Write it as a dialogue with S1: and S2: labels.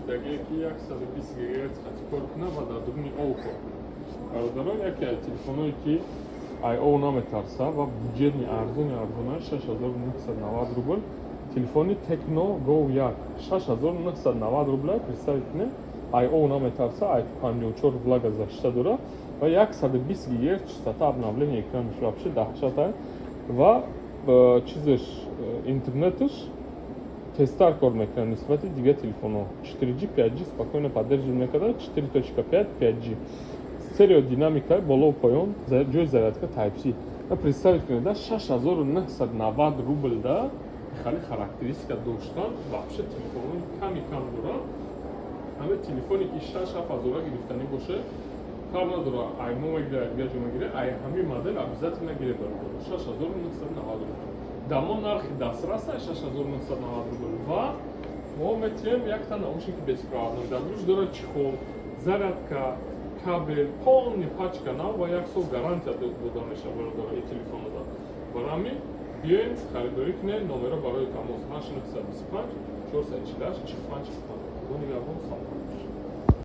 S1: дагеки 120 ГГц хатикоркна ва дар дуруни око. Бародарон яке аз телефоное ки IO наметарса ва буҷетни арзони 6990 рубл. Телефони Tecno Go 1 6990 рубля. Представите мне, IO наметарса IP54 влага защита дора ва 120 ГГц частота обновления экраниш вообще дахшата ва чизиш интернетиш тестар кор мекунад нисбати дигар телефонҳо. 4G 5G спокойно поддерживает мекунад. 4.5 5G стереодинамика боло поён ҷои зарядка Type-C. Представить кунед 6990 рубл да хали характеристика доштан вообще телефони кам дора. ҳаме телефоне ки 6-7 ҳазора гирифтанӣ боше кар надора аймо мегирад дигар ҷо мегирад ай ҳамин модель обязательно гирад дора 6990 рубл. Дамо нархи дастрас 6990 рубл ва мо метавонем якта наушники беспроводной дар рӯш дора чихол, зарядка, кабел, полный пачка нав ва 1 сол гарантия дода мешавад дора ин телефонро. Барои ҳамин биёем харидорӣ кунем. номеро барои тамос 895 448 45 Худо нигаҳбон. Салом.